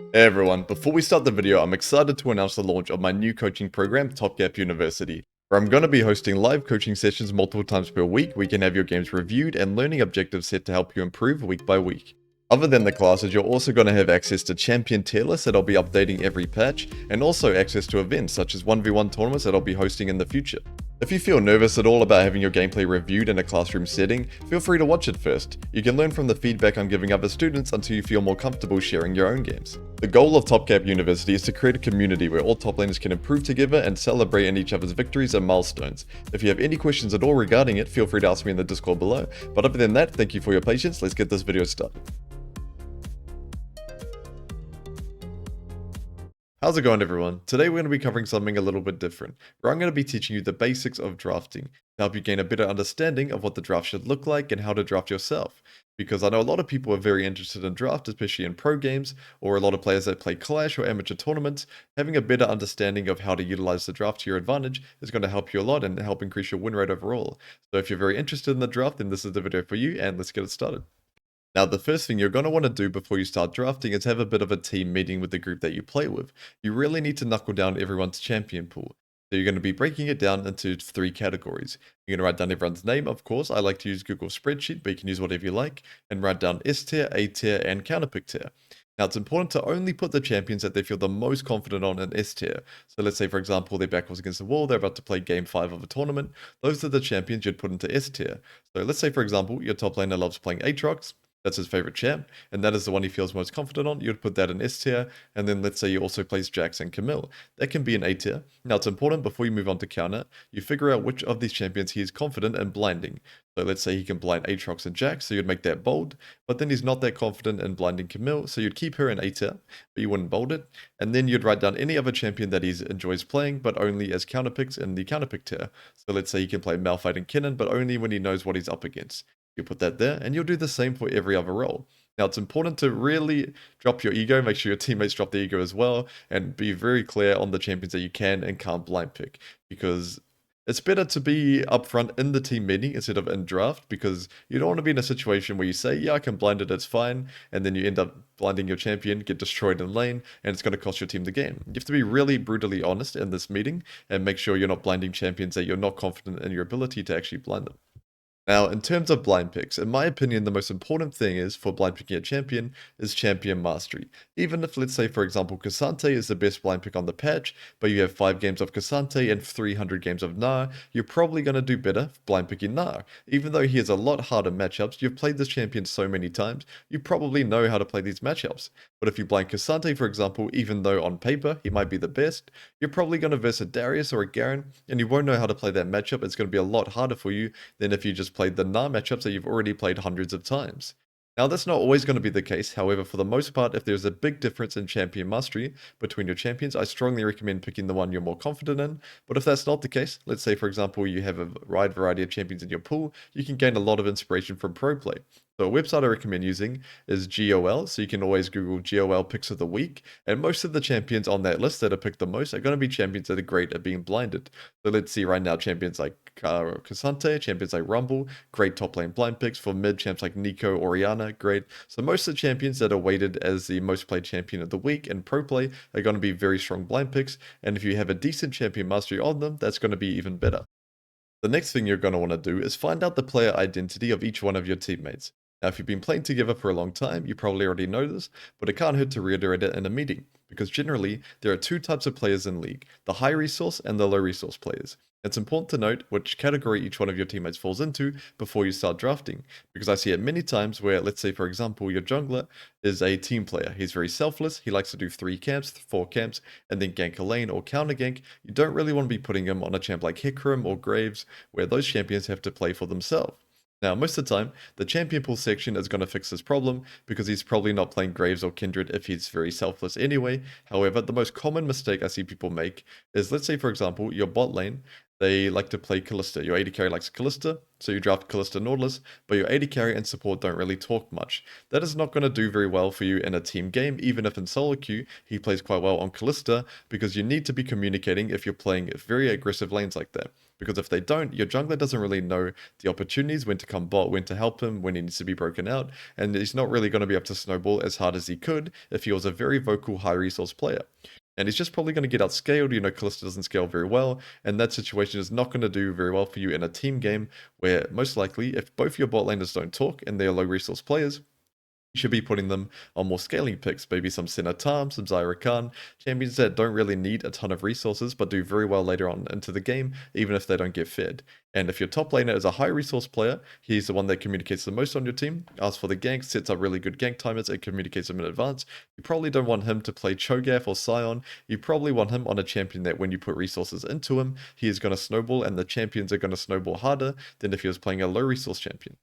Hey everyone, before we start the video, I'm excited to announce the launch of my new coaching program, Top Gap University, where I'm going to be hosting live coaching sessions multiple times per week where you can have your games reviewed and learning objectives set to help you improve week by week. Other than the classes, you're also going to have access to champion tier lists that I'll be updating every patch, and also access to events such as 1v1 tournaments that I'll be hosting in the future. If you feel nervous at all about having your gameplay reviewed in a classroom setting, feel free to watch it first. You can learn from the feedback I'm giving other students until you feel more comfortable sharing your own games. The goal of Top Gap University is to create a community where all top laners can improve together and celebrate in each other's victories and milestones. If you have any questions at all regarding it, feel free to ask me in the Discord below. But other than that, thank you for your patience, let's get this video started. How's it going everyone? Today we're going to be covering something a little bit different, where I'm going to be teaching you the basics of drafting, to help you gain a better understanding of what the draft should look like and how to draft yourself. Because I know a lot of people are very interested in draft, especially in pro games, or a lot of players that play Clash or amateur tournaments. Having a better understanding of how to utilize the draft to your advantage is going to help you a lot and help increase your win rate overall. So if you're very interested in the draft, then this is the video for you, and let's get it started. Now, the first thing you're going to want to do before you start drafting is have a bit of a team meeting with the group that you play with. You really need to knuckle down everyone's champion pool. So you're going to be breaking it down into 3 categories. You're going to write down everyone's name, of course. I like to use Google Spreadsheet, but you can use whatever you like. And write down S tier, A tier, and counterpick tier. Now, it's important to only put the champions that they feel the most confident on in S tier. So let's say, for example, their back was against the wall, they're about to play game 5 of a tournament. Those are the champions you'd put into S tier. So let's say, for example, your top laner loves playing Aatrox. That's his favorite champ, and that is the one he feels most confident on. You'd put that in S tier, and then let's say you also place Jax and Camille. That can be an A tier. Now it's important before you move on to counter, you figure out which of these champions he is confident in blinding. So let's say he can blind Aatrox and Jax, so you'd make that bold, but then he's not that confident in blinding Camille, so you'd keep her in A tier, but you wouldn't bold it, and then you'd write down any other champion that he enjoys playing, but only as counterpicks in the counterpick tier. So let's say he can play Malphite and Kennen, but only when he knows what he's up against. You'll put that there, and you'll do the same for every other role. Now, it's important to really drop your ego, make sure your teammates drop their ego as well, and be very clear on the champions that you can and can't blind pick, because it's better to be upfront in the team meeting instead of in draft, because you don't want to be in a situation where you say, yeah, I can blind it, it's fine, and then you end up blinding your champion, get destroyed in lane, and it's going to cost your team the game. You have to be really brutally honest in this meeting, and make sure you're not blinding champions that you're not confident in your ability to actually blind them. Now, in terms of blind picks, in my opinion, the most important thing is for blind picking a champion is champion mastery. Even if, let's say, for example, Cassante is the best blind pick on the patch, but you have 5 games of Cassante and 300 games of Gnar, you're probably going to do better blind picking Gnar. Even though he has a lot harder matchups, you've played this champion so many times, you probably know how to play these matchups. But if you blind Cassante, for example, even though on paper he might be the best, you're probably going to verse a Darius or a Garen, and you won't know how to play that matchup. It's going to be a lot harder for you than if you just played the Gnar matchups that you've already played hundreds of times. Now, that's not always going to be the case. However, for the most part, if there's a big difference in champion mastery between your champions, I strongly recommend picking the one you're more confident in. But if that's not the case, let's say, for example, you have a wide variety of champions in your pool, you can gain a lot of inspiration from pro play. So a website I recommend using is GOL, so you can always Google GOL picks of the week, and most of the champions on that list that are picked the most are going to be champions that are great at being blinded. So let's see right now, champions like Cassante, champions like Rumble, great top lane blind picks. For mid, champs like Nico, Orianna, great. So most of the champions that are weighted as the most played champion of the week in pro play are going to be very strong blind picks, and if you have a decent champion mastery on them, that's going to be even better. The next thing you're going to want to do is find out the player identity of each one of your teammates. Now, if you've been playing together for a long time, you probably already know this, but it can't hurt to reiterate it in a meeting, because generally, there are 2 types of players in League, the high resource and the low resource players. It's important to note which category each one of your teammates falls into before you start drafting, because I see it many times where, let's say for example, your jungler is a team player. He's very selfless, he likes to do 3 camps, 4 camps, and then gank a lane or counter gank. You don't really want to be putting him on a champ like Hecarim or Graves, where those champions have to play for themselves. Now, most of the time, the champion pool section is going to fix this problem because he's probably not playing Graves or Kindred if he's very selfless anyway. However, the most common mistake I see people make is, let's say for example, your bot lane they like to play Callista. Your AD carry likes Callista, so you draft Callista Nautilus, but your AD carry and support don't really talk much. That is not going to do very well for you in a team game, even if in solo queue he plays quite well on Callista, because you need to be communicating if you're playing very aggressive lanes like that. Because if they don't, your jungler doesn't really know the opportunities, when to come bot, when to help him, when he needs to be broken out, and he's not really going to be able to snowball as hard as he could if he was a very vocal, high resource player. And he's just probably going to get outscaled. Callista doesn't scale very well, and that situation is not going to do very well for you in a team game where most likely, if both your bot laners don't talk and they're low resource players, you should be putting them on more scaling picks, maybe some Senna Tam, some Zyra Khan, champions that don't really need a ton of resources but do very well later on into the game, even if they don't get fed. And if your top laner is a high resource player, he's the one that communicates the most on your team, asks for the ganks, sets up really good gank timers, and communicates them in advance. You probably don't want him to play Cho'Gath or Sion. You probably want him on a champion that when you put resources into him, he is going to snowball, and the champions are going to snowball harder than if he was playing a low resource champion.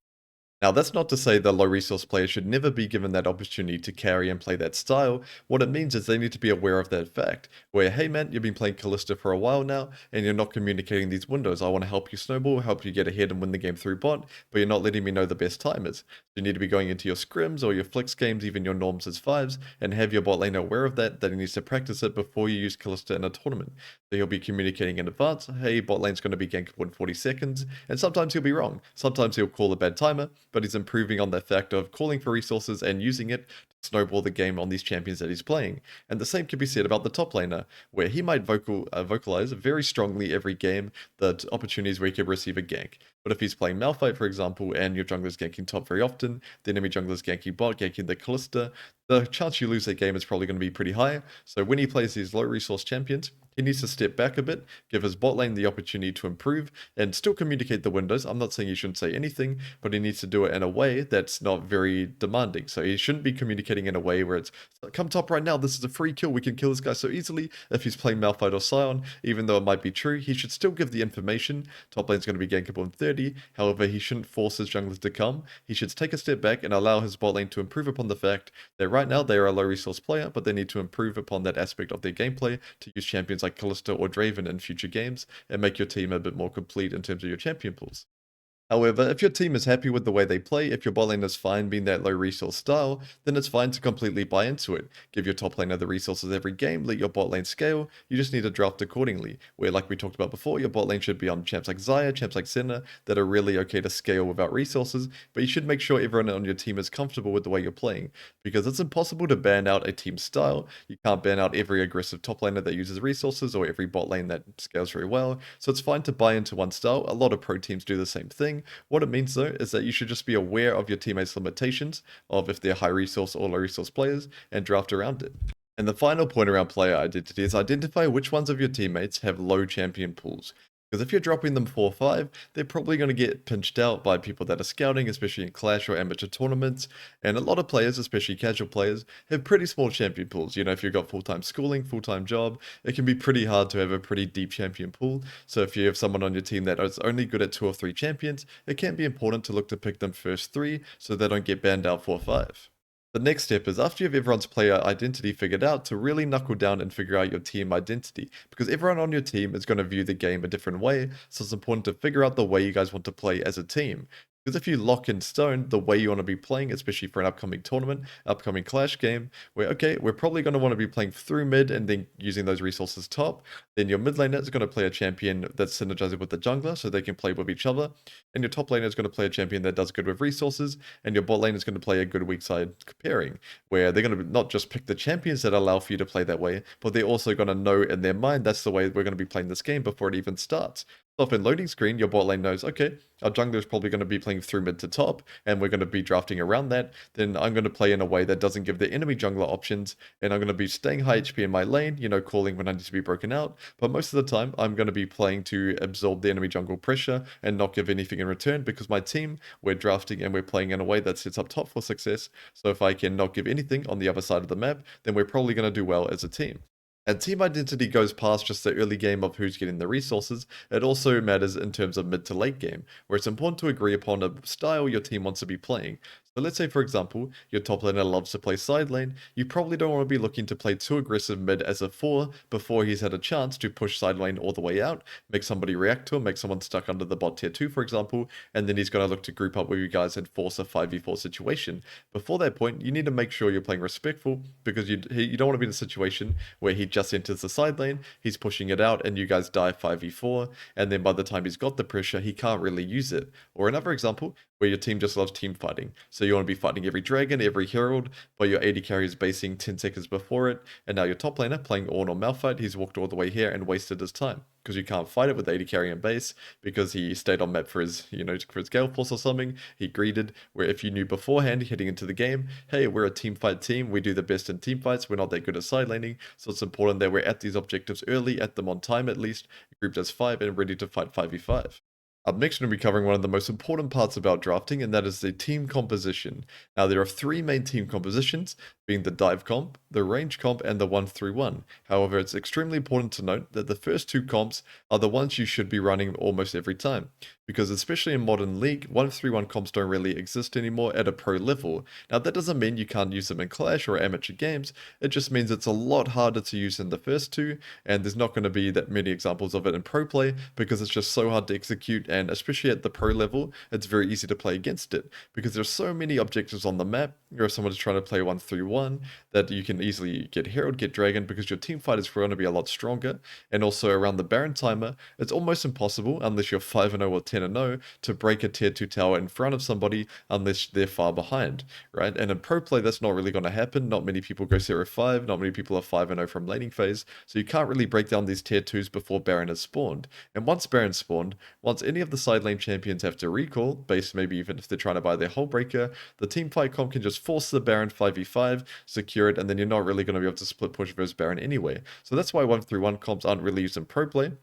Now, that's not to say the low resource players should never be given that opportunity to carry and play that style. What it means is they need to be aware of that fact, where, hey man, you've been playing Callista for a while now, and you're not communicating these windows. I want to help you snowball, help you get ahead and win the game through bot, but you're not letting me know the best timers. You need to be going into your scrims or your flex games, even your norms as fives, and have your bot lane aware of that he needs to practice it before you use Callista in a tournament. So he'll be communicating in advance, hey, bot lane's going to be gankable in 40 seconds, and sometimes he'll be wrong. Sometimes he'll call a bad timer, but he's improving on the fact of calling for resources and using it to snowball the game on these champions that he's playing. And the same could be said about the top laner, where he might vocalize very strongly every game the opportunities where he could receive a gank. But if he's playing Malphite, for example, and your jungler's ganking top very often, the enemy jungler's ganking bot, ganking the Callista, the chance you lose that game is probably going to be pretty high. So when he plays these low resource champions, he needs to step back a bit, give his bot lane the opportunity to improve, and still communicate the windows. I'm not saying he shouldn't say anything, but he needs to do it in a way that's not very demanding. So he shouldn't be communicating in a way where it's, come top right now, this is a free kill, we can kill this guy so easily. If he's playing Malphite or Sion, even though it might be true, he should still give the information. Top lane's going to be gankable in 30, however, he shouldn't force his junglers to come. He should take a step back and allow his bot lane to improve upon the fact that right now they are a low resource player, but they need to improve upon that aspect of their gameplay to use champions like Callista or Draven in future games and make your team a bit more complete in terms of your champion pools. However, if your team is happy with the way they play, if your bot lane is fine being that low resource style, then it's fine to completely buy into it. Give your top laner the resources every game, let your bot lane scale, you just need to draft accordingly. Where, like we talked about before, your bot lane should be on champs like Xayah, champs like Senna, that are really okay to scale without resources, but you should make sure everyone on your team is comfortable with the way you're playing, because it's impossible to ban out a team style. You can't ban out every aggressive top laner that uses resources or every bot lane that scales very well, so it's fine to buy into one style. A lot of pro teams do the same thing. What it means though is that you should just be aware of your teammates' limitations of if they're high resource or low resource players and draft around it. And the final point around player identity is identify which ones of your teammates have low champion pools. Because if you're dropping them 4-5, they're probably going to get pinched out by people that are scouting, especially in Clash or amateur tournaments. And a lot of players, especially casual players, have pretty small champion pools. If you've got full-time schooling, full-time job, it can be pretty hard to have a pretty deep champion pool. So if you have someone on your team that is only good at 2 or 3 champions, it can be important to look to pick them first 3 so they don't get banned out 4-5. The next step is, after you have everyone's player identity figured out, to really knuckle down and figure out your team identity, because everyone on your team is going to view the game a different way, so it's important to figure out the way you guys want to play as a team. Because if you lock in stone the way you want to be playing, especially for an upcoming tournament, upcoming Clash game, where, okay, we're probably going to want to be playing through mid and then using those resources top, then your mid laner is going to play a champion that's synergizing with the jungler so they can play with each other, and your top laner is going to play a champion that does good with resources, and your bot lane is going to play a good weak side pairing, where they're going to not just pick the champions that allow for you to play that way, but they're also going to know in their mind that's the way we're going to be playing this game before it even starts. So if in loading screen, your bot lane knows, okay, our jungler is probably going to be playing through mid to top, and we're going to be drafting around that, then I'm going to play in a way that doesn't give the enemy jungler options, and I'm going to be staying high HP in my lane, calling when I need to be broken out, but most of the time, I'm going to be playing to absorb the enemy jungle pressure and not give anything in return, because my team, we're drafting and we're playing in a way that sets up top for success, so if I can not give anything on the other side of the map, then we're probably going to do well as a team. And team identity goes past just the early game of who's getting the resources, it also matters in terms of mid to late game, where it's important to agree upon a style your team wants to be playing. So let's say, for example, your top laner loves to play side lane, you probably don't want to be looking to play too aggressive mid as a 4 before he's had a chance to push side lane all the way out, make somebody react to him, make someone stuck under the bot tier 2, for example, and then he's going to look to group up with you guys and force a 5v4 situation. Before that point, you need to make sure you're playing respectful, because you don't want to be in a situation where he just enters the side lane, he's pushing it out, and you guys die 5v4, and then by the time he's got the pressure, he can't really use it. Or another example, where your team just loves team fighting. So you want to be fighting every dragon, every herald, but your AD carry is basing 10 seconds before it, and now your top laner playing Ornn or Malphite, he's walked all the way here and wasted his time. Because you can't fight it with AD carry and base, because he stayed on map for his, for his Gale Force or something, he greeted, where if you knew beforehand, heading into the game, hey, we're a team fight team, we do the best in team fights, we're not that good at side laning, so it's important that we're at these objectives early, at them on time at least, grouped as 5 and ready to fight 5v5. Up next, we're going to be covering one of the most important parts about drafting, and that is the team composition. Now, there are three main team compositions, being the dive comp, the range comp, and the 1-3-1. However, it's extremely important to note that the first two comps are the ones you should be running almost every time, because especially in modern league, 1-3-1 comps don't really exist anymore at a pro level. Now, that doesn't mean you can't use them in Clash or amateur games, it just means it's a lot harder to use than the first two, and there's not going to be that many examples of it in pro play, because it's just so hard to execute, and especially at the pro level, it's very easy to play against it, because there's so many objectives on the map, or if someone's trying to play 1-3-1, that you can easily get Herald, get Dragon, because your team fight is going to be a lot stronger, and also around the Baron timer, it's almost impossible, unless you're 5-0 or 10-0, to break a tier 2 tower in front of somebody, unless they're far behind, right? And in pro play, that's not really going to happen, not many people go 0-5, not many people are 5-0 from laning phase, so you can't really break down these tier 2s before Baron is spawned. And once Baron's spawned, once any of the side lane champions have to recall, based maybe even if they're trying to buy their Hull Breaker, the team fight comp can just force the Baron 5v5, secure it, and then you're not really going to be able to split push versus Baron anyway. So that's why 1-3-1 comps aren't really used in pro play.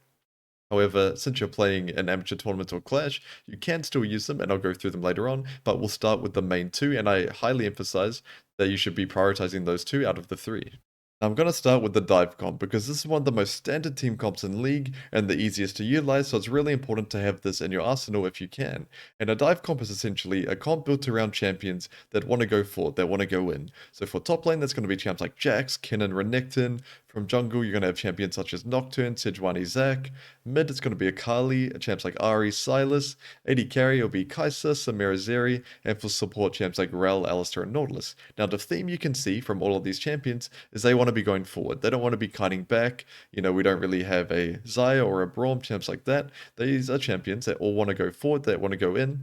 However, since you're playing an amateur tournament or Clash, you can still use them, and I'll go through them later on, but we'll start with the main two, and I highly emphasize that you should be prioritizing those two out of the three. I'm going to start with the dive comp, because this is one of the most standard team comps in League and the easiest to utilize, so it's really important to have this in your arsenal if you can. And a dive comp is essentially a comp built around champions that want to go forward, that want to go in. So for top lane, that's going to be champs like Jax, Kennen, Renekton. From jungle, you're going to have champions such as Nocturne, Sejuani, Zac. Mid, it's going to be Akali, champs like Ahri, Sylas. AD carry will be Kai'Sa, Samira, Zeri, and for support, champs like Rell, Alistar, and Nautilus. Now, the theme you can see from all of these champions is they want to be going forward. They don't want to be kiting back. We don't really have a Xayah or a Braum, champs like that. These are champions that all want to go forward, that want to go in.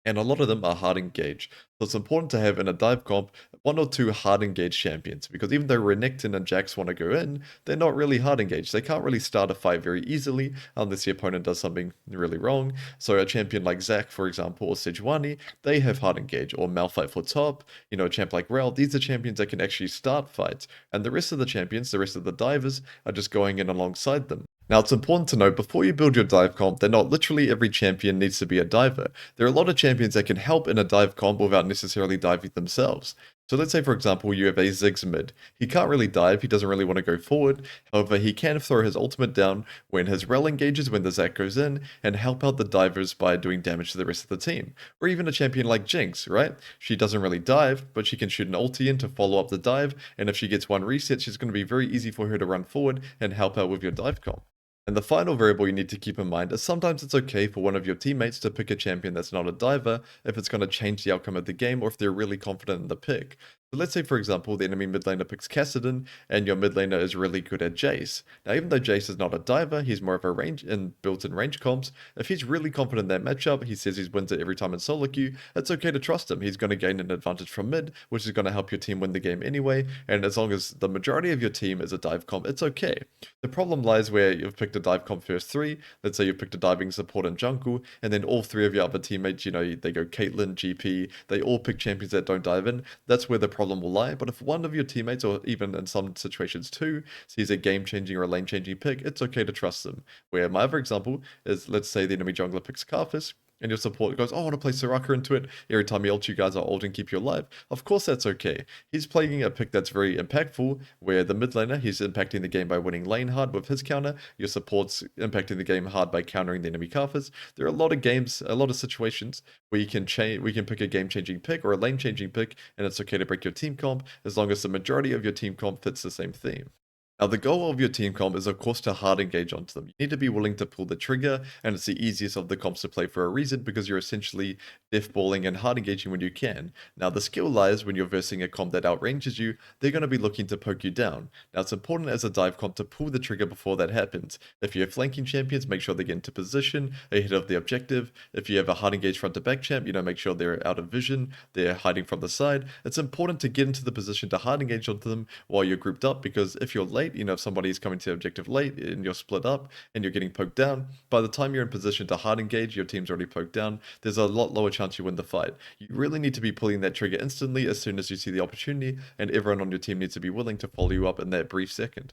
And a lot of them are hard engaged. So it's important to have in a dive comp 1 or 2 hard engaged champions, because even though Renekton and Jax want to go in, they're not really hard engaged. They can't really start a fight very easily unless the opponent does something really wrong. So a champion like Zac, for example, or Sejuani, they have hard engage, or Malphite for top, a champ like Rell, these are champions that can actually start fights. And the rest of the champions, the rest of the divers, are just going in alongside them. Now, it's important to note, before you build your dive comp, that not literally every champion needs to be a diver. There are a lot of champions that can help in a dive comp without necessarily diving themselves. So let's say, for example, you have a Ziggs mid. He can't really dive, he doesn't really want to go forward, however, he can throw his ultimate down when his Rell engages, when the Zac goes in, and help out the divers by doing damage to the rest of the team. Or even a champion like Jinx, right? She doesn't really dive, but she can shoot an ulti in to follow up the dive, and if she gets one reset, she's going to be very easy for her to run forward and help out with your dive comp. And the final variable you need to keep in mind is sometimes it's okay for one of your teammates to pick a champion that's not a diver if it's going to change the outcome of the game, or if they're really confident in the pick. So let's say, for example, the enemy mid laner picks Kassadin, and your mid laner is really good at Jace. Now, even though Jace is not a diver, he's more of a range and built-in range comps. If he's really confident in that matchup, he says he wins it every time in solo queue, it's okay to trust him. He's going to gain an advantage from mid, which is going to help your team win the game anyway, and as long as the majority of your team is a dive comp, it's okay. The problem lies where you've picked a dive comp first 3, let's say you picked a diving support and jungle, and then all 3 of your other teammates, they go Caitlyn, GP, they all pick champions that don't dive in. That's where the problem will lie. But if one of your teammates, or even in some situations 2, sees a game-changing or a lane-changing pick, it's okay to trust them. Where my other example is, let's say the enemy jungler picks Karthus, and your support goes, oh, I want to play Soraka into it. Every time he ults, you guys are ult and keep you alive. Of course, that's okay. He's playing a pick that's very impactful, where the mid laner, he's impacting the game by winning lane hard with his counter. Your support's impacting the game hard by countering the enemy Kaphas. There are a lot of games, a lot of situations where we can pick a game-changing pick or a lane-changing pick, and it's okay to break your team comp as long as the majority of your team comp fits the same theme. Now, the goal of your team comp is, of course, to hard engage onto them. You need to be willing to pull the trigger, and it's the easiest of the comps to play for a reason because you're essentially deathballing and hard engaging when you can. Now, the skill lies when you're versing a comp that outranges you, they're going to be looking to poke you down. Now, it's important as a dive comp to pull the trigger before that happens. If you have flanking champions, make sure they get into position ahead of the objective. If you have a hard engage front to back champ, make sure they're out of vision, they're hiding from the side. It's important to get into the position to hard engage onto them while you're grouped up because if you're late, if somebody's coming to objective late and you're split up and you're getting poked down, by the time you're in position to hard engage, your team's already poked down, there's a lot lower chance you win the fight. You really need to be pulling that trigger instantly as soon as you see the opportunity, and everyone on your team needs to be willing to follow you up in that brief second.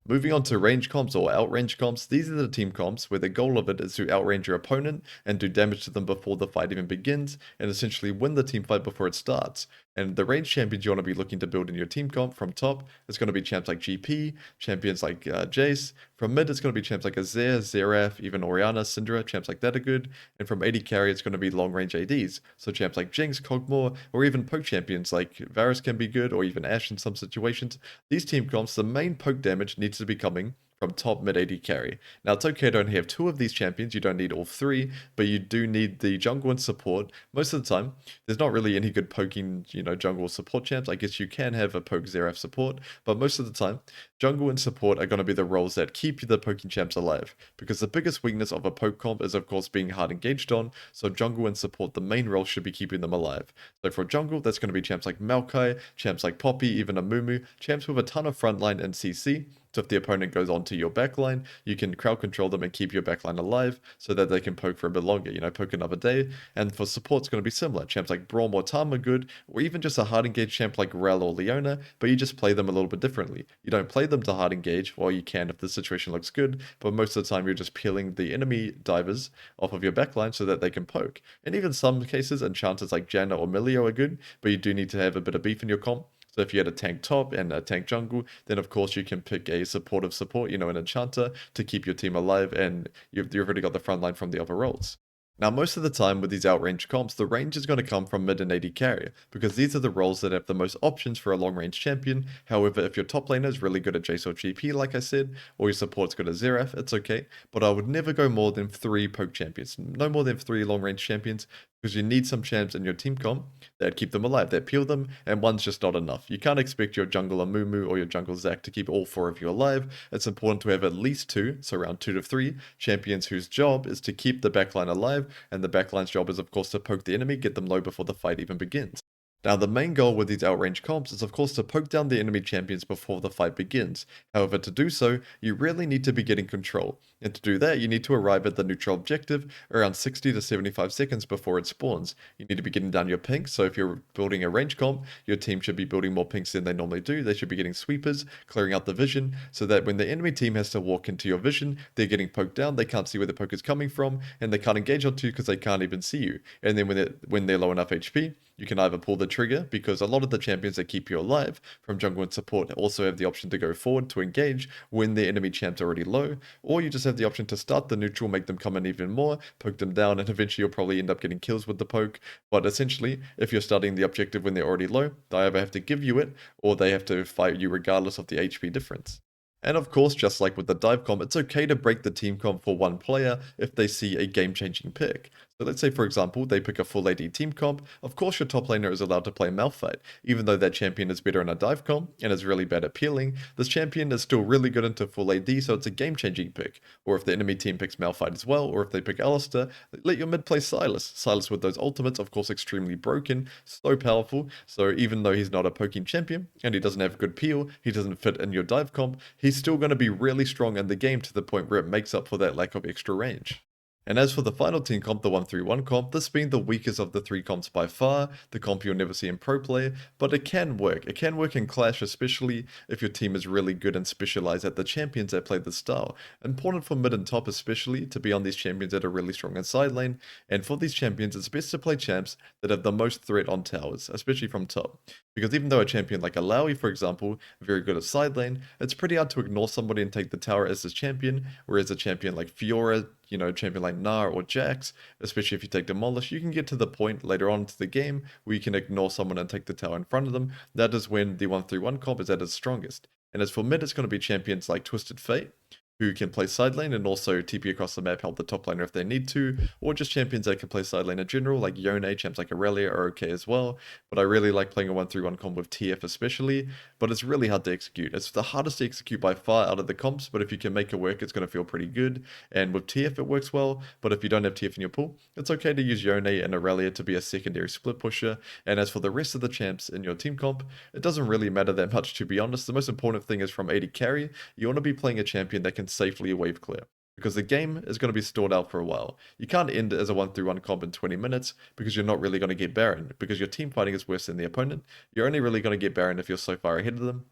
Moving on to range comps or outrange comps, these are the team comps where the goal of it is to outrange your opponent and do damage to them before the fight even begins, and essentially win the team fight before it starts. And the range champions you want to be looking to build in your team comp from top is going to be champs like GP, champions like Jace. From mid, it's going to be champs like Azir, Xerath, even Orianna, Syndra, champs like that are good. And from AD carry, it's going to be long range ADs. So champs like Jinx, Kog'Maw, or even poke champions like Varus can be good, or even Ashe in some situations. These team comps, the main poke damage needs to be coming from top mid AD carry. Now it's okay to only have 2 of these champions, you don't need all 3, but you do need the jungle and support. Most of the time, there's not really any good poking, jungle support champs. I guess you can have a poke Xerath support, but most of the time, jungle and support are going to be the roles that keep the poking champs alive, because the biggest weakness of a poke comp is of course being hard engaged on, so jungle and support, the main role should be keeping them alive. So for jungle, that's going to be champs like Maokai, champs like Poppy, even a Mumu, champs with a ton of frontline and CC. So if the opponent goes onto your backline, you can crowd control them and keep your backline alive so that they can poke for a bit longer, poke another day. And for support, it's going to be similar. Champs like Braum or Tam are good, or even just a hard engage champ like Rel or Leona, but you just play them a little bit differently. You don't play them to hard engage, well, you can if the situation looks good, but most of the time you're just peeling the enemy divers off of your backline so that they can poke. And even some cases, enchanters like Janna or Milio are good, but you do need to have a bit of beef in your comp. So if you had a tank top and a tank jungle, then of course you can pick a supportive support, an enchanter to keep your team alive, and you've already got the front line from the other roles. Now, most of the time with these outrange comps, the range is going to come from mid and AD carry, because these are the roles that have the most options for a long-range champion. However, if your top laner is really good at Jace or GP, like I said, or your support's good at Xerath, it's okay, but I would never go more than 3 poke champions. No more than 3 long-range champions, because you need some champs in your team comp that keep them alive, that peel them, and one's just not enough. You can't expect your jungle Amumu or your jungle Zac to keep all 4 of you alive. It's important to have at least 2, so around 2 to 3, champions whose job is to keep the backline alive, and the backline's job is of course to poke the enemy, get them low before the fight even begins. Now, the main goal with these outrange comps is of course to poke down the enemy champions before the fight begins. However, to do so, you really need to be getting control. And to do that, you need to arrive at the neutral objective around 60 to 75 seconds before it spawns. You need to be getting down your pinks, so if you're building a range comp, your team should be building more pinks than they normally do. They should be getting sweepers, clearing out the vision, so that when the enemy team has to walk into your vision, they're getting poked down, they can't see where the poke is coming from, and they can't engage onto you because they can't even see you. And then when they're low enough HP, you can either pull the trigger, because a lot of the champions that keep you alive from jungle and support also have the option to go forward to engage when the enemy champ's already low, or you just have the option to start the neutral, make them come in even more, poke them down, and eventually you'll probably end up getting kills with the poke. But essentially, if you're starting the objective when they're already low, they either have to give you it, or they have to fight you regardless of the HP difference. And of course, just like with the dive comp, it's okay to break the team comp for one player if they see a game-changing pick. So let's say, for example, they pick a full AD team comp. Of course, your top laner is allowed to play Malphite. Even though that champion is better in a dive comp and is really bad at peeling, this champion is still really good into full AD, so it's a game-changing pick. Or if the enemy team picks Malphite as well, or if they pick Alistar, let your mid play Sylas. Sylas with those ultimates, of course, extremely broken, so powerful, so even though he's not a poking champion, and he doesn't have good peel, he doesn't fit in your dive comp, he's still going to be really strong in the game to the point where it makes up for that lack of extra range. And as for the final team comp, the 1-3-1 comp, this being the weakest of the three comps by far, the comp you'll never see in pro play, but it can work. It can work in Clash, especially if your team is really good and specialized at the champions that play the style. Important for mid and top especially, to be on these champions that are really strong in side lane, and for these champions, it's best to play champs that have the most threat on towers, especially from top. Because even though a champion like Alawi, for example, very good at side lane, it's pretty hard to ignore somebody and take the tower as his champion, whereas a champion like Fiora, champion like Gnar or Jax, especially if you take Demolish, you can get to the point later on into the game where you can ignore someone and take the tower in front of them. That is when the 1-3-1 comp is at its strongest. And as for mid, it's going to be champions like Twisted Fate, who can play side lane and also TP across the map, help the top laner if they need to, or just champions that can play side lane in general, like Yone, champs like Aurelia are okay as well, but I really like playing a 1-3-1 comp with TF especially, but it's really hard to execute. It's the hardest to execute by far out of the comps, but if you can make it work, it's going to feel pretty good, and with TF it works well, but if you don't have TF in your pool, it's okay to use Yone and Aurelia to be a secondary split pusher, and as for the rest of the champs in your team comp, it doesn't really matter that much to be honest. The most important thing is from AD carry, you want to be playing a champion that can safely wave clear, because the game is going to be stored out for a while. You can't end it as a 1-3-1 comp in 20 minutes because you're not really going to get Baron, because your team fighting is worse than the opponent. You're only really going to get Baron if you're so far ahead of them.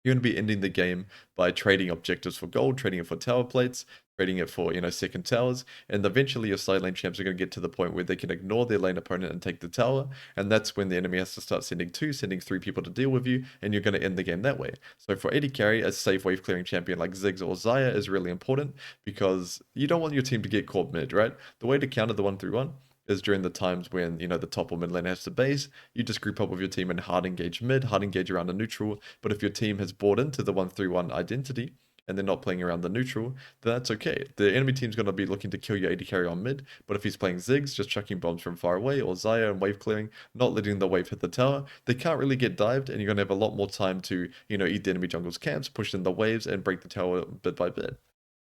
You're going to be ending the game by trading objectives for gold, trading it for tower plates, trading it for, second towers, and eventually your side lane champs are going to get to the point where they can ignore their lane opponent and take the tower, and that's when the enemy has to start sending 3 people to deal with you, and you're going to end the game that way. So for AD carry, a safe wave clearing champion like Ziggs or Xayah is really important, because you don't want your team to get caught mid, right? The way to counter the 1-3-1 is during the times when, the top or mid lane has to base, you just group up with your team and hard engage mid, hard engage around a neutral, but if your team has bought into the 1-3-1 identity, and they're not playing around the neutral, then that's okay. The enemy team's going to be looking to kill your AD carry on mid, but if he's playing Ziggs, just chucking bombs from far away, or Xayah and wave clearing, not letting the wave hit the tower, they can't really get dived, and you're going to have a lot more time to, eat the enemy jungle's camps, push in the waves, and break the tower bit by bit.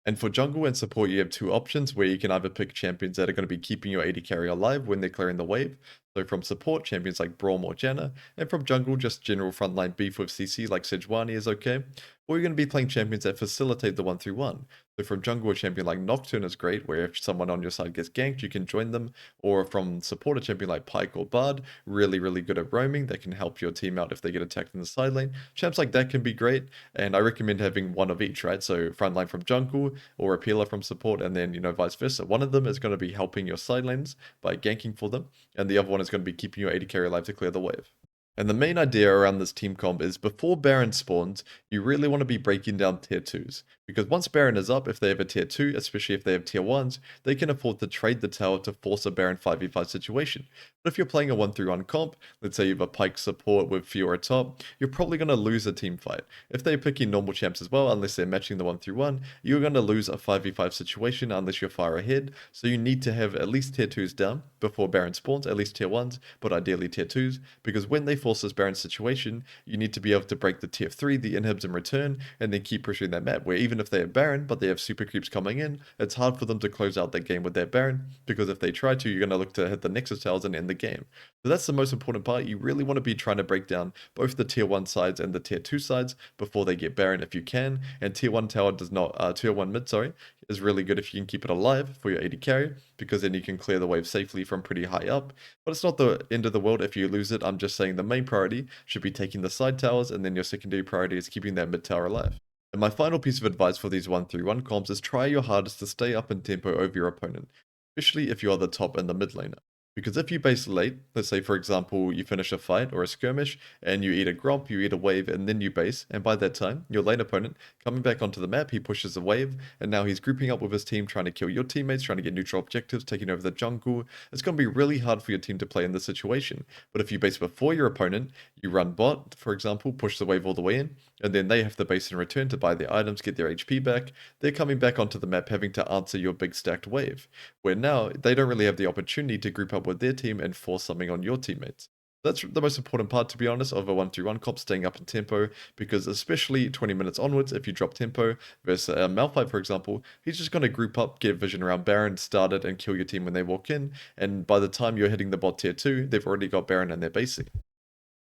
And for jungle and support, you have two options where you can either pick champions that are going to be keeping your AD carry alive when they're clearing the wave. So from support, champions like Braum or Janna, and from jungle, just general frontline beef with CC like Sejuani is okay. Or you're going to be playing champions that facilitate the 1-3-1. So from jungle, a champion like Nocturne is great, where if someone on your side gets ganked, you can join them. Or from support, a champion like Pyke or Bard, really, really good at roaming, that can help your team out if they get attacked in the side lane. Champs like that can be great, and I recommend having one of each, right? So frontline from jungle, or a peeler from support, and then, vice versa. One of them is going to be helping your side lanes by ganking for them, and the other one is going to be keeping your AD carry alive to clear the wave. And the main idea around this team comp is before Baron spawns, you really want to be breaking down tier 2s. Because once Baron is up, if they have a tier 2, especially if they have tier 1s, they can afford to trade the tower to force a Baron 5v5 situation. But if you're playing a 1-3-1 comp, let's say you have a Pyke support with Fiora top, you're probably going to lose a team fight. If they're picking normal champs as well, unless they're matching the 1-3-1, you're going to lose a 5v5 situation unless you're far ahead. So you need to have at least tier 2s down before Baron spawns, at least tier 1s, but ideally tier 2s, because when they force this Baron situation, you need to be able to break the tier 3, the inhibs in return, and then keep pushing that map, where even if they have Baron, but they have super creeps coming in, it's hard for them to close out that game with their Baron, because if they try to, you're going to look to hit the Nexus towers and end the game. So that's the most important part. You really want to be trying to break down both the tier 1 sides and the tier 2 sides before they get Baron if you can, and tier 1 tower does not, tier 1 mid, sorry, is really good if you can keep it alive for your AD carry, because then you can clear the wave safely from pretty high up. But it's not the end of the world if you lose it. I'm just saying the main priority should be taking the side towers, and then your secondary priority is keeping that mid tower alive. And my final piece of advice for these 1-3-1 comps is try your hardest to stay up in tempo over your opponent, especially if you are the top and the mid laner. Because if you base late, let's say for example you finish a fight or a skirmish and you eat a gromp, you eat a wave, and then you base, and by that time your lane opponent coming back onto the map, he pushes a wave, and now he's grouping up with his team trying to kill your teammates, trying to get neutral objectives, taking over the jungle. It's going to be really hard for your team to play in this situation. But if you base before your opponent, you run bot, for example, push the wave all the way in, and then they have to base in return to buy their items, get their HP back, they're coming back onto the map having to answer your big stacked wave, where now they don't really have the opportunity to group up with their team and force something on your teammates. That's the most important part, to be honest, of a 1-3-1 comp, staying up in tempo, because especially 20 minutes onwards, if you drop tempo versus Malphite, for example, he's just going to group up, get vision around Baron, start it, and kill your team when they walk in, and by the time you're hitting the bot tier 2, they've already got Baron and they're basing.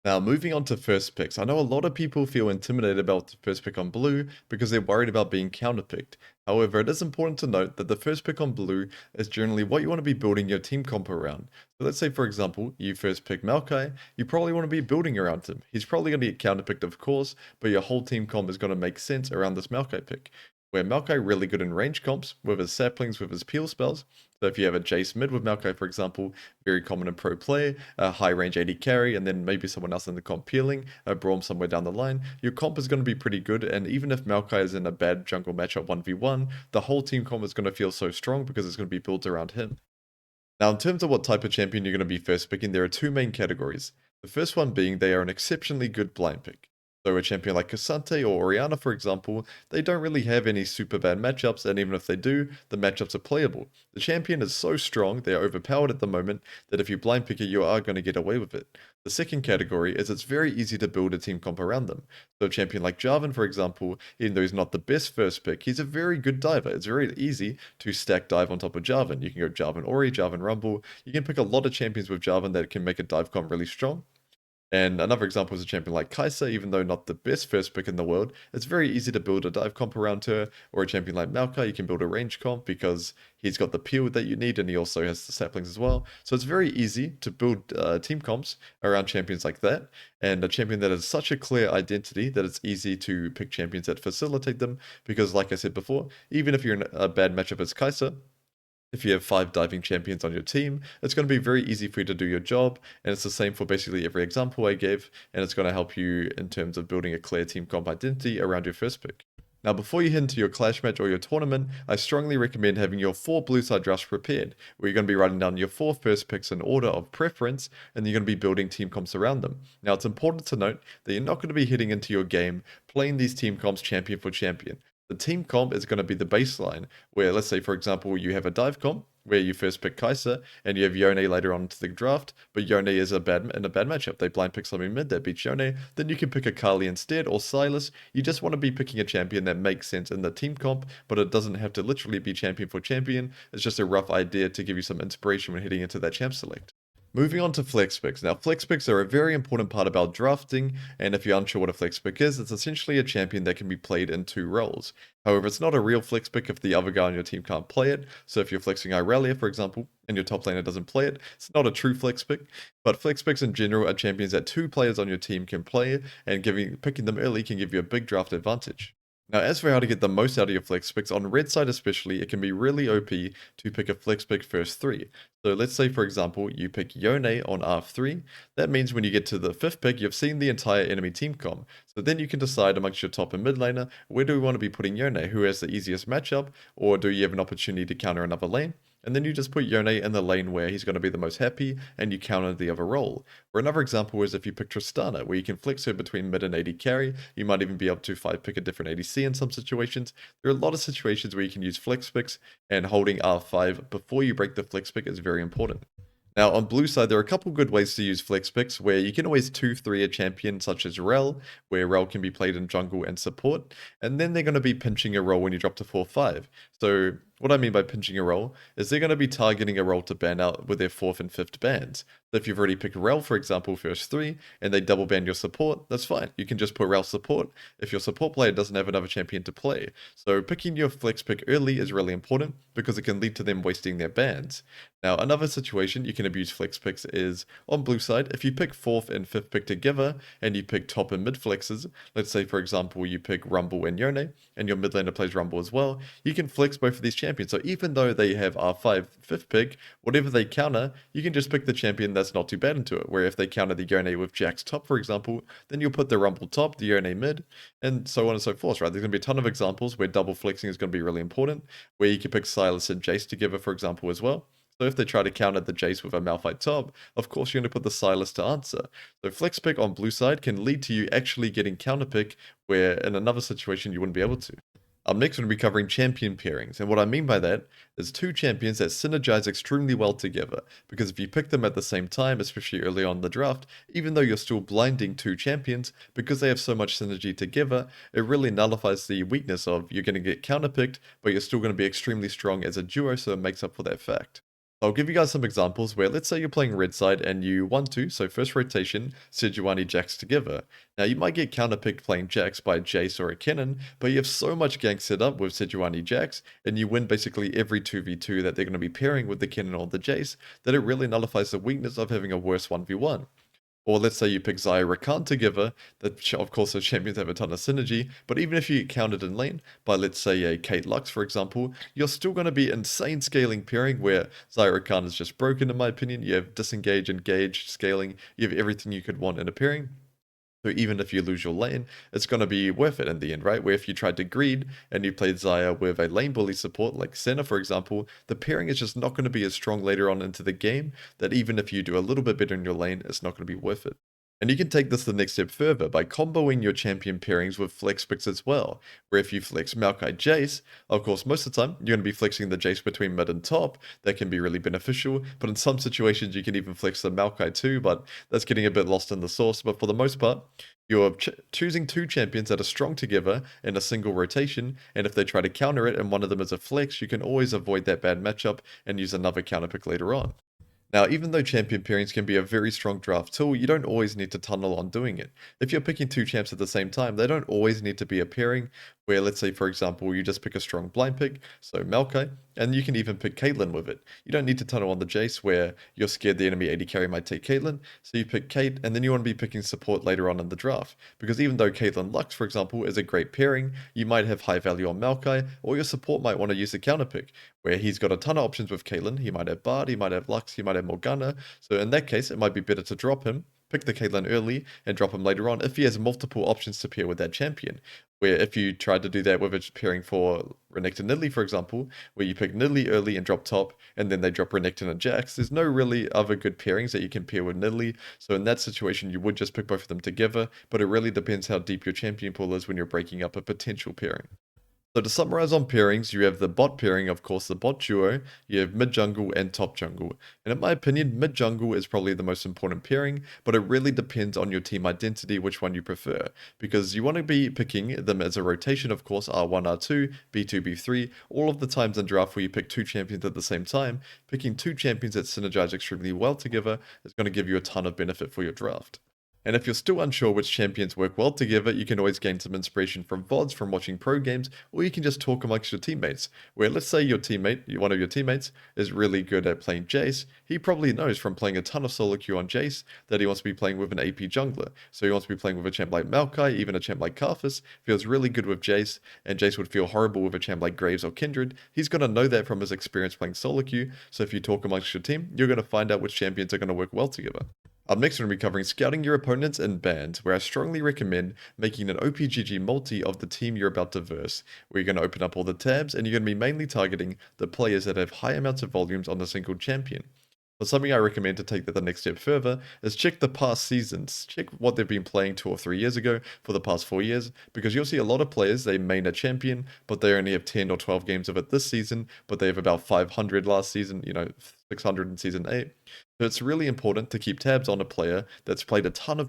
Now, moving on to first picks. I know a lot of people feel intimidated about the first pick on blue because they're worried about being counterpicked. However, it is important to note that the first pick on blue is generally what you want to be building your team comp around. So let's say, for example, you first pick Maokai, you probably want to be building around him. He's probably going to get counterpicked, of course, but your whole team comp is going to make sense around this Maokai pick. Where Maokai really good in range comps with his saplings, with his peel spells. So if you have a Jace mid with Maokai, for example, very common in pro play, a high range AD carry, and then maybe someone else in the comp peeling, a Braum somewhere down the line, your comp is going to be pretty good, and even if Maokai is in a bad jungle matchup 1v1, the whole team comp is going to feel so strong because it's going to be built around him. Now, in terms of what type of champion you're going to be first picking, there are two main categories. The first one being they are an exceptionally good blind pick. So a champion like Cassante or Orianna, for example, they don't really have any super bad matchups, and even if they do, the matchups are playable. The champion is so strong, they are overpowered at the moment, that if you blind pick it, you are going to get away with it. The second category is it's very easy to build a team comp around them. So a champion like Jarvan, for example, even though he's not the best first pick, he's a very good diver. It's very easy to stack dive on top of Jarvan. You can go Jarvan Ori, Jarvan Rumble. You can pick a lot of champions with Jarvan that can make a dive comp really strong. And another example is a champion like Kai'Sa, even though not the best first pick in the world, it's very easy to build a dive comp around her, or a champion like Maokai, you can build a range comp because he's got the peel that you need and he also has the saplings as well. So it's very easy to build team comps around champions like that, and a champion that has such a clear identity that it's easy to pick champions that facilitate them, because like I said before, even if you're in a bad matchup as Kai'Sa, if you have 5 diving champions on your team, it's going to be very easy for you to do your job, and it's the same for basically every example I gave, and it's going to help you in terms of building a clear team comp identity around your first pick. Now, before you head into your clash match or your tournament, I strongly recommend having your 4 blue side drafts prepared, where you're going to be writing down your 4 first picks in order of preference, and you're going to be building team comps around them. Now, it's important to note that you're not going to be heading into your game playing these team comps champion for champion. The team comp is going to be the baseline, where let's say, for example, you have a dive comp, where you first pick Kai'Sa, and you have Yone later on into the draft, but Yone is in a bad matchup. They blind pick something mid that beats Yone, then you can pick a Kali instead, or Silas. You just want to be picking a champion that makes sense in the team comp, but it doesn't have to literally be champion for champion. It's just a rough idea to give you some inspiration when heading into that champ select. Moving on to flex picks. Now, flex picks are a very important part about drafting, and if you're unsure what a flex pick is, it's essentially a champion that can be played in 2 roles. However, it's not a real flex pick if the other guy on your team can't play it. So if you're flexing Irelia, for example, and your top laner doesn't play it, it's not a true flex pick. But flex picks in general are champions that 2 players on your team can play, and picking them early can give you a big draft advantage. Now, as for how to get the most out of your flex picks, on red side especially, it can be really OP to pick a flex pick first 3. So let's say, for example, you pick Yone on R3. That means when you get to the 5th pick, you've seen the entire enemy team comp. So then you can decide amongst your top and mid laner, where do we want to be putting Yone? Who has the easiest matchup? Or do you have an opportunity to counter another lane? And then you just put Yone in the lane where he's going to be the most happy, and you counter the other role. Or another example is if you pick Tristana, where you can flex her between mid and AD carry. You might even be able to 5-pick a different ADC in some situations. There are a lot of situations where you can use flex picks, and holding R5 before you break the flex pick is very important. Now, on blue side, there are a couple good ways to use flex picks, where you can always 2-3 a champion such as Rel, where Rel can be played in jungle and support, and then they're going to be pinching a role when you drop to 4-5. So what I mean by pinching a role is they're going to be targeting a role to ban out with their 4th and 5th bans. So if you've already picked Rel, for example, first 3, and they double ban your support, that's fine. You can just put Rel support if your support player doesn't have another champion to play. So picking your flex pick early is really important because it can lead to them wasting their bans. Now, another situation you can abuse flex picks is, on blue side, if you pick 4th and 5th pick together, and you pick top and mid flexes, let's say for example you pick Rumble and Yone, and your mid laner plays Rumble as well, you can flex both of these champions. So even though they have R5 5th pick, whatever they counter, you can just pick the champion that's not too bad into it, where if they counter the Yone with Jax top, for example, then you'll put the Rumble top, the Yone mid, and so on and so forth, right? There's going to be a ton of examples where double flexing is going to be really important, where you can pick Silas and Jace together, for example, as well. So if they try to counter the Jace with a Malphite top, of course you're going to put the Silas to answer. So flex pick on blue side can lead to you actually getting counter pick, where in another situation you wouldn't be able to. Up next, we're going to be covering champion pairings, and what I mean by that is 2 champions that synergize extremely well together, because if you pick them at the same time, especially early on in the draft, even though you're still blinding 2 champions, because they have so much synergy together, it really nullifies the weakness of you're going to get counterpicked, but you're still going to be extremely strong as a duo, so it makes up for that fact. I'll give you guys some examples where let's say you're playing red side and you want to, so first rotation, Sejuani Jax together. Now you might get counterpicked playing Jax by Jace or a Kennen, but you have so much gank set up with Sejuani Jax, and you win basically every 2v2 that they're going to be pairing with the Kennen or the Jace, that it really nullifies the weakness of having a worse 1v1. Or let's say you pick Xayah Rakan together, that of course those champions have a ton of synergy, but even if you get countered in lane by let's say a Kate Lux for example, you're still going to be insane scaling pairing where Xayah Rakan is just broken in my opinion. You have disengage, engage, scaling, you have everything you could want in a pairing. So even if you lose your lane, it's going to be worth it in the end, right? Where if you tried to greed and you played Xayah with a lane bully support like Senna, for example, the pairing is just not going to be as strong later on into the game that even if you do a little bit better in your lane, it's not going to be worth it. And you can take this the next step further by comboing your champion pairings with flex picks as well, where if you flex Maokai Jace, of course most of the time you're going to be flexing the Jace between mid and top, that can be really beneficial, but in some situations you can even flex the Maokai too, but that's getting a bit lost in the sauce, but for the most part, you're choosing two champions that are strong together in a single rotation, and if they try to counter it and one of them is a flex, you can always avoid that bad matchup and use another counter pick later on. Now, even though champion pairings can be a very strong draft tool, you don't always need to tunnel on doing it. If you're picking two champs at the same time, they don't always need to be a pairing where, let's say, for example, you just pick a strong blind pick, so Maokai, and you can even pick Caitlyn with it. You don't need to tunnel on the Jace where you're scared the enemy AD carry might take Caitlyn, so you pick Kate, and then you want to be picking support later on in the draft. Because even though Caitlyn Lux, for example, is a great pairing, you might have high value on Maokai, or your support might want to use a counter pick, where he's got a ton of options with Caitlyn. He might have Bard, he might have Lux, he might have Morgana, so in that case, it might be better to drop him, pick the Caitlyn early, and drop him later on if he has multiple options to pair with that champion. Where if you tried to do that with a pairing for Renekton Nidalee, for example, where you pick Nidalee early and drop top, and then they drop Renekton and Jax, there's no really other good pairings that you can pair with Nidalee, so in that situation you would just pick both of them together, but it really depends how deep your champion pool is when you're breaking up a potential pairing. So to summarize on pairings, you have the bot pairing, of course, the bot duo, you have mid jungle and top jungle. And in my opinion, mid jungle is probably the most important pairing, but it really depends on your team identity which one you prefer. Because you want to be picking them as a rotation, of course, R1, R2, B2, B3, all of the times in draft where you pick two champions at the same time, picking two champions that synergize extremely well together is going to give you a ton of benefit for your draft. And if you're still unsure which champions work well together, you can always gain some inspiration from VODs, from watching pro games, or you can just talk amongst your teammates. Where let's say your teammate, one of your teammates, is really good at playing Jace, he probably knows from playing a ton of solo queue on Jace that he wants to be playing with an AP jungler. So he wants to be playing with a champ like Maokai, even a champ like Karthus, feels really good with Jace, and Jace would feel horrible with a champ like Graves or Kindred. He's going to know that from his experience playing solo queue, so if you talk amongst your team, you're going to find out which champions are going to work well together. Up next, we're going to be covering scouting your opponents in bans, where I strongly recommend making an OPGG multi of the team you're about to verse, where you're going to open up all the tabs and you're going to be mainly targeting the players that have high amounts of volumes on a single champion. But something I recommend to take that the next step further is check the past seasons. Check what they've been playing 2 or 3 years ago for the past 4 years, because you'll see a lot of players, they main a champion, but they only have 10 or 12 games of it this season, but they have about 500 last season, 600 in season 8. So it's really important to keep tabs on a player that's played a ton of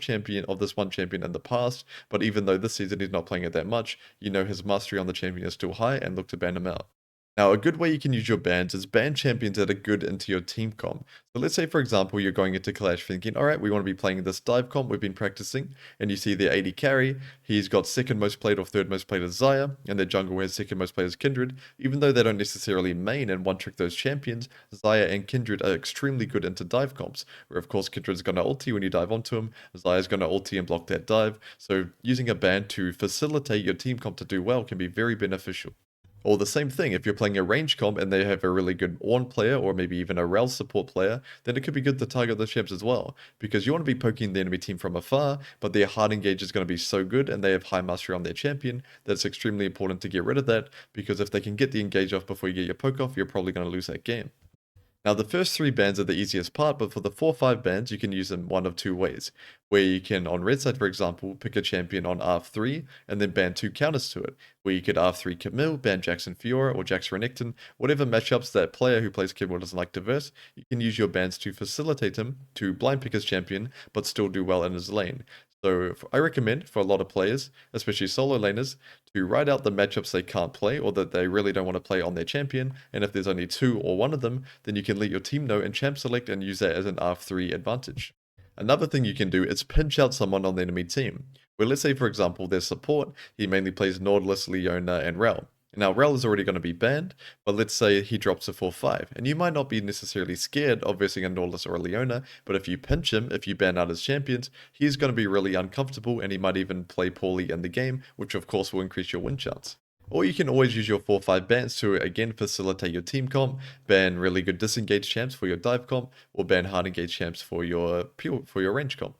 this one champion in the past, but even though this season he's not playing it that much, his mastery on the champion is still high and look to ban him out. Now, a good way you can use your bans is ban champions that are good into your team comp. So let's say, for example, you're going into Clash thinking, all right, we want to be playing this dive comp we've been practicing, and you see the AD carry, he's got second most played or third most played as Xayah, and their jungle has second most played as Kindred. Even though they don't necessarily main and one-trick those champions, Xayah and Kindred are extremely good into dive comps, where of course Kindred's going to ulti when you dive onto him, Xayah's going to ulti and block that dive, so using a ban to facilitate your team comp to do well can be very beneficial. Or the same thing, if you're playing a range comp and they have a really good Ornn player or maybe even a Rel support player, then it could be good to target those champs as well. Because you want to be poking the enemy team from afar, but their hard engage is going to be so good and they have high mastery on their champion that it's extremely important to get rid of that, because if they can get the engage off before you get your poke off, you're probably going to lose that game. Now, the first 3 bans are the easiest part, but for the 4-5 bans, you can use them one of 2 ways. Where you can, on red side for example, pick a champion on R3 and then ban 2 counters to it. Where you could R3 Camille, ban Jackson Fiora or Jax Renekton, whatever matchups that player who plays Camille doesn't like to verse, you can use your bans to facilitate him to blind pick his champion, but still do well in his lane. So I recommend for a lot of players, especially solo laners, to write out the matchups they can't play or that they really don't want to play on their champion. And if there's only two or one of them, then you can let your team know and champ select and use that as an R3 advantage. Another thing you can do is pinch out someone on the enemy team. Where let's say for example their support, he mainly plays Nautilus, Leona, and Rel. Now Rel is already going to be banned, but let's say he drops a 4-5, and you might not be necessarily scared of versing a Nautilus or a Leona, but if you pinch him, if you ban out his champions, he's going to be really uncomfortable and he might even play poorly in the game, which of course will increase your win chance. Or you can always use your 4-5 bans to again facilitate your team comp, ban really good disengage champs for your dive comp, or ban hard engage champs for your range comp.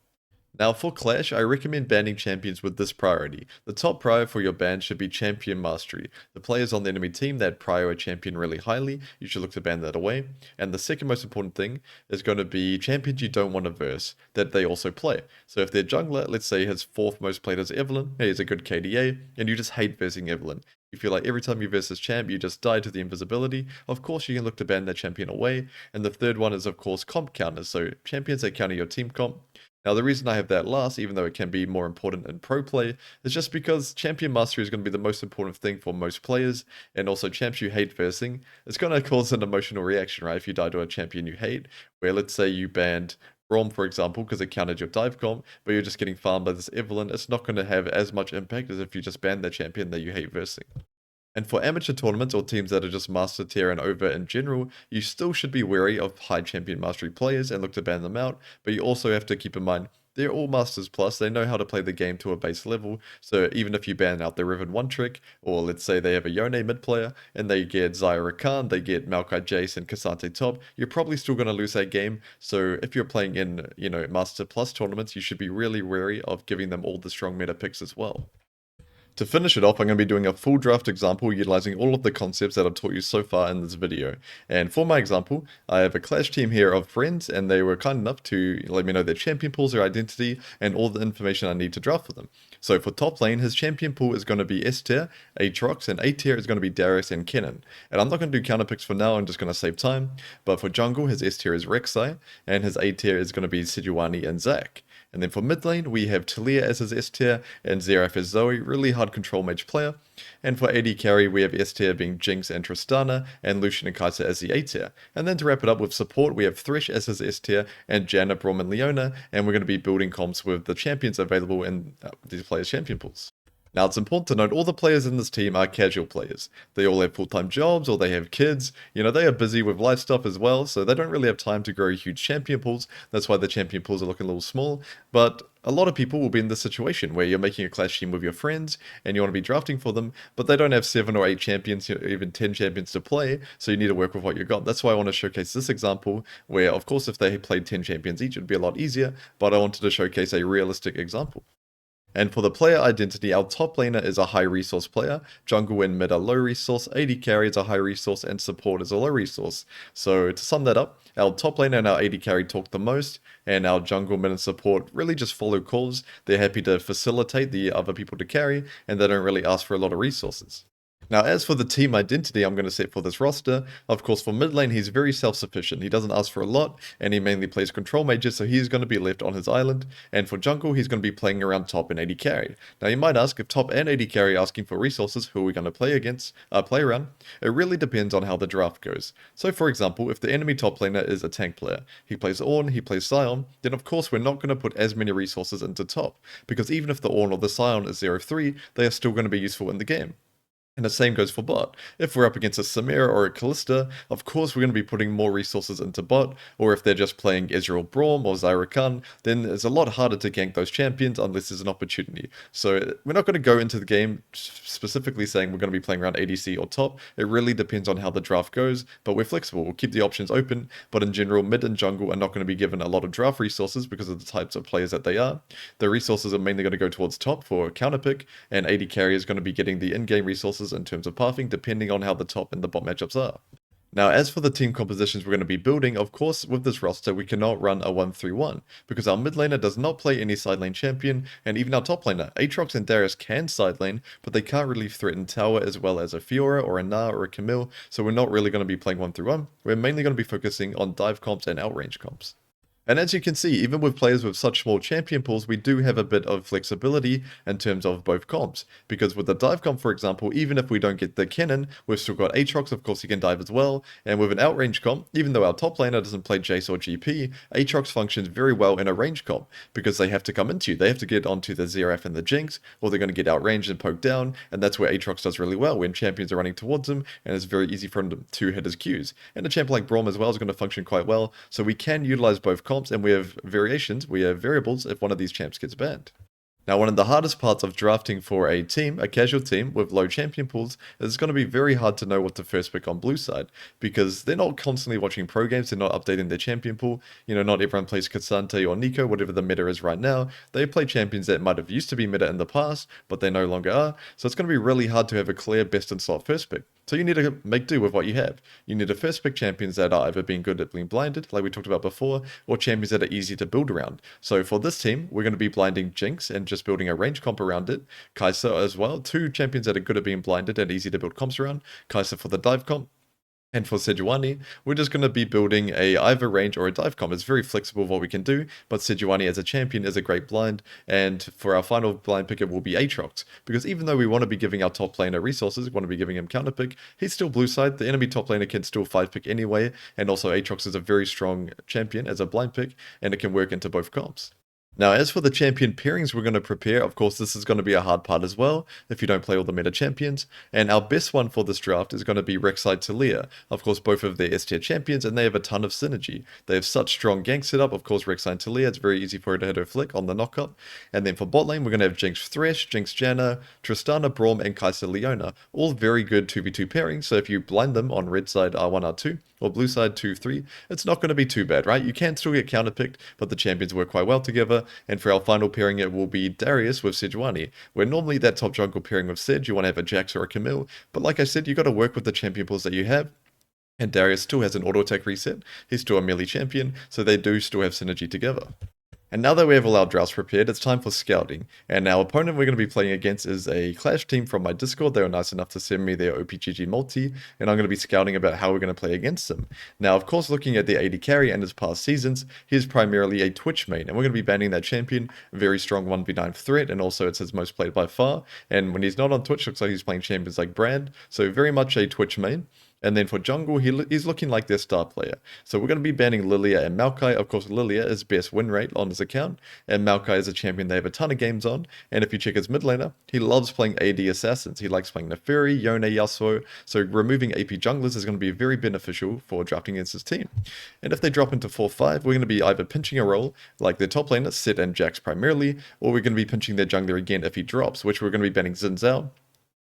Now for Clash, I recommend banning champions with this priority. The top prior for your ban should be champion mastery. The players on the enemy team that prior a champion really highly, you should look to ban that away. And the second most important thing is going to be champions you don't want to verse, that they also play. So if their jungler, let's say his fourth most played is Evelynn, he has a good KDA, and you just hate versing Evelynn. You feel like every time you verse this champ, you just die to the invisibility. Of course, you can look to ban that champion away. And the third one is, of course, comp counters. So champions that counter your team comp. Now, the reason I have that last, even though it can be more important in pro play, is just because champion mastery is going to be the most important thing for most players, and also champs you hate versing. It's going to cause an emotional reaction, right? If you die to a champion you hate, where let's say you banned Brom, for example, because it countered your dive comp, but you're just getting farmed by this Evelynn, it's not going to have as much impact as if you just banned that champion that you hate versing. And for amateur tournaments or teams that are just master tier and over in general, you still should be wary of high champion mastery players and look to ban them out, but you also have to keep in mind they're all Masters Plus, they know how to play the game to a base level, so even if you ban out the Riven 1 trick, or let's say they have a Yone mid player, and they get Zyra Khan, they get Maokai Jace and Cassante top, you're probably still going to lose that game, so if you're playing in, Master Plus tournaments, you should be really wary of giving them all the strong meta picks as well. To finish it off, I'm going to be doing a full draft example utilizing all of the concepts that I've taught you so far in this video. And for my example, I have a Clash team here of friends, and they were kind enough to let me know their champion pools, their identity, and all the information I need to draft for them. So for top lane, his champion pool is going to be S tier, Aatrox, and A tier is going to be Darius and Kennen. And I'm not going to do counter picks for now, I'm just going to save time. But for jungle, his S tier is Rek'Sai, and his A tier is going to be Sejuani and Zac. And then for mid lane, we have Talia as his S tier and Xerath as Zoe, really hard control mage player. And for AD carry, we have S tier being Jinx and Tristana, and Lucian and Kai'Sa as the A tier. And then to wrap it up with support, we have Thresh as his S tier and Janna, Braum, and Leona, and we're going to be building comps with the champions available in these players' champion pools. Now, it's important to note all the players in this team are casual players. They all have full-time jobs or they have kids. They are busy with life stuff as well, so they don't really have time to grow huge champion pools. That's why the champion pools are looking a little small. But a lot of people will be in this situation where you're making a Clash team with your friends and you want to be drafting for them, but they don't have 7 or 8 champions, or even 10 champions to play, so you need to work with what you got. That's why I want to showcase this example, where of course if they played 10 champions each, it'd be a lot easier, but I wanted to showcase a realistic example. And for the player identity, our top laner is a high resource player, jungle and mid are low resource, AD carry is a high resource, and support is a low resource. So to sum that up, our top laner and our AD carry talk the most, and our jungle, mid, and support really just follow calls. They're happy to facilitate the other people to carry, and they don't really ask for a lot of resources. Now, as for the team identity I'm going to set for this roster, of course for mid lane he's very self-sufficient, he doesn't ask for a lot, and he mainly plays control mages, so he's going to be left on his island, and for jungle he's going to be playing around top and AD carry. Now you might ask, if top and AD carry are asking for resources, who are we going to play around? It really depends on how the draft goes. So for example, if the enemy top laner is a tank player, he plays Ornn, he plays Sion, then of course we're not going to put as many resources into top, because even if the Ornn or the Sion is 0-3, they are still going to be useful in the game. And the same goes for bot. If we're up against a Samira or a Kalista, of course we're going to be putting more resources into bot, or if they're just playing Ezreal Braum or Zyra Khan, then it's a lot harder to gank those champions unless there's an opportunity. So we're not going to go into the game specifically saying we're going to be playing around ADC or top. It really depends on how the draft goes, but we're flexible. We'll keep the options open, but in general, mid and jungle are not going to be given a lot of draft resources because of the types of players that they are. The resources are mainly going to go towards top for counter pick, and AD carry is going to be getting the in-game resources in terms of pathing, depending on how the top and the bot matchups are. Now, as for the team compositions we're going to be building, of course, with this roster, we cannot run a 1-3-1, because our mid laner does not play any side lane champion, and even our top laner, Aatrox and Darius can side lane, but they can't really threaten tower as well as a Fiora or a Na or a Camille, so we're not really going to be playing 1-3-1. We're mainly going to be focusing on dive comps and outrange comps. And as you can see, even with players with such small champion pools, we do have a bit of flexibility in terms of both comps. Because with the dive comp, for example, even if we don't get the cannon, we've still got Aatrox, of course he can dive as well. And with an outrange comp, even though our top laner doesn't play Jace or GP, Aatrox functions very well in a range comp. Because they have to come into you, they have to get onto the Xerath and the Jinx, or they're going to get outranged and poked down. And that's where Aatrox does really well, when champions are running towards him, and it's very easy for him to hit his Qs. And a champion like Braum as well is going to function quite well, so we can utilize both comps, and we have variations, we have variables if one of these champs gets banned. Now, one of the hardest parts of drafting for a team, a casual team with low champion pools, is it's going to be very hard to know what to first pick on blue side, because they're not constantly watching pro games, they're not updating their champion pool. You know, not everyone plays Cassante or Nico, whatever the meta is right now. They play champions that might have used to be meta in the past, but they no longer are, so it's going to be really hard to have a clear best in slot first pick. So you need to make do with what you have. You need to first pick champions that are either being good at being blinded, like we talked about before, or champions that are easy to build around. So for this team, we're going to be blinding Jinx and just building a range comp around it. Kai'Sa as well, two champions that are good at being blinded and easy to build comps around. Kai'Sa for the dive comp. And for Sejuani, we're just going to be building either range or a dive comp. It's very flexible what we can do, but Sejuani as a champion is a great blind, and for our final blind picker will be Aatrox, because even though we want to be giving our top laner resources, we want to be giving him counterpick, he's still blue side, the enemy top laner can still 5-pick anyway, and also Aatrox is a very strong champion as a blind pick, and it can work into both comps. Now, as for the champion pairings we're going to prepare, of course, this is going to be a hard part as well, if you don't play all the meta champions, and our best one for this draft is going to be Rek'Sai Taliyah. Of course, both of their S tier champions, and they have a ton of synergy. They have such strong gank setup, of course, Rek'Sai and Taliyah, it's very easy for her to hit her flick on the knockup. And then for bot lane, we're going to have Jinx Thresh, Jinx Janna, Tristana, Braum, and Kai'Sa Leona, all very good 2v2 pairings, so if you blind them on red side R1, R2, or blue side 2-3, it's not going to be too bad, right? You can still get counterpicked, but the champions work quite well together. And for our final pairing, it will be Darius with Sejuani, where normally that top jungle pairing with Sej, you want to have a Jax or a Camille, but like I said, you got to work with the champion pools that you have. And Darius still has an auto attack reset, he's still a melee champion, so they do still have synergy together. And now that we have all our drafts prepared, it's time for scouting. And our opponent we're going to be playing against is a Clash team from my Discord. They were nice enough to send me their OPGG multi, and I'm going to be scouting about how we're going to play against them. Now, of course, looking at the AD carry and his past seasons, he's primarily a Twitch main, and we're going to be banning that champion. Very strong 1v9 threat, and also it's his most played by far. And when he's not on Twitch, looks like he's playing champions like Brand, so very much a Twitch main. And then for jungle, he's looking like their star player. So we're going to be banning Lilia and Maokai. Of course, Lilia is best win rate on his account, and Maokai is a champion they have a ton of games on. And if you check his mid laner, he loves playing AD assassins. He likes playing Neferi, Yone, Yasuo. So removing AP junglers is going to be very beneficial for drafting against his team. And if they drop into 4-5, we're going to be either pinching a role, like their top laner, Sid and Jax primarily, or we're going to be pinching their jungler again if he drops, which we're going to be banning Xin Zhao.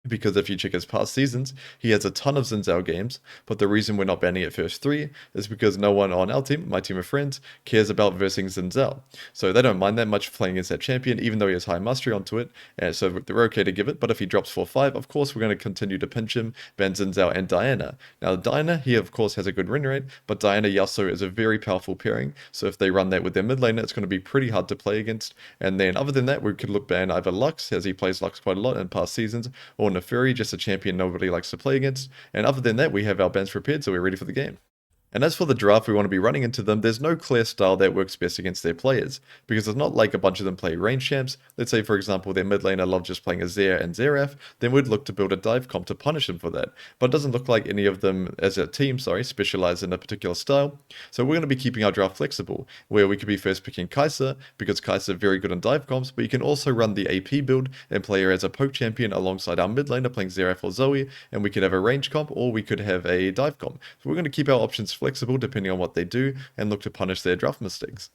Because if you check his past seasons, he has a ton of Xin Zhao games, but the reason we're not banning it first 3 is because no one on our team, my team of friends, cares about versing Xin Zhao. So they don't mind that much playing against that champion, even though he has high mastery onto it, and so they're okay to give it, but if he drops 4-5, of course we're going to continue to pinch him, ban Xin Zhao and Diana. Now Diana, he of course has a good win rate, but Diana Yasuo is a very powerful pairing, so if they run that with their mid laner, it's going to be pretty hard to play against. And then other than that, we could look ban either Lux, as he plays Lux quite a lot in past seasons, or Neferi, just a champion nobody likes to play against. And other than that, we have our bans prepared, so we're ready for the game. And as for the draft we want to be running into them, there's no clear style that works best against their players, because it's not like a bunch of them play range champs. Let's say, for example, their mid laner love just playing Azir and Xerath, then we'd look to build a dive comp to punish them for that. But it doesn't look like any of them, as a team, specialize in a particular style. So we're going to be keeping our draft flexible, where we could be first picking Kai'Sa, because Kai'Sa are very good on dive comps, but you can also run the AP build and play her as a poke champion alongside our mid laner playing Xerath or Zoe, and we could have a range comp, or we could have a dive comp. So we're going to keep our options flexible depending on what they do, and look to punish their draft mistakes.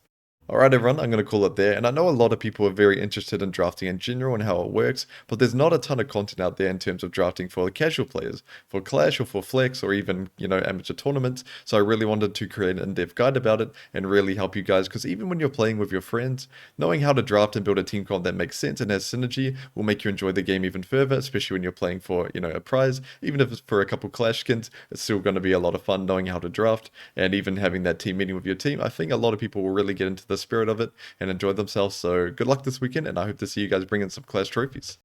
Alright everyone, I'm going to call it there, and I know a lot of people are very interested in drafting in general and how it works, but there's not a ton of content out there in terms of drafting for the casual players, for Clash or for Flex or even, amateur tournaments, so I really wanted to create an in-depth guide about it and really help you guys, because even when you're playing with your friends, knowing how to draft and build a team comp that makes sense and has synergy will make you enjoy the game even further, especially when you're playing for, a prize. Even if it's for a couple Clash skins, it's still going to be a lot of fun knowing how to draft, and even having that team meeting with your team. I think a lot of people will really get into the spirit of it and enjoy themselves. So good luck this weekend, and I hope to see you guys bring in some Clash trophies.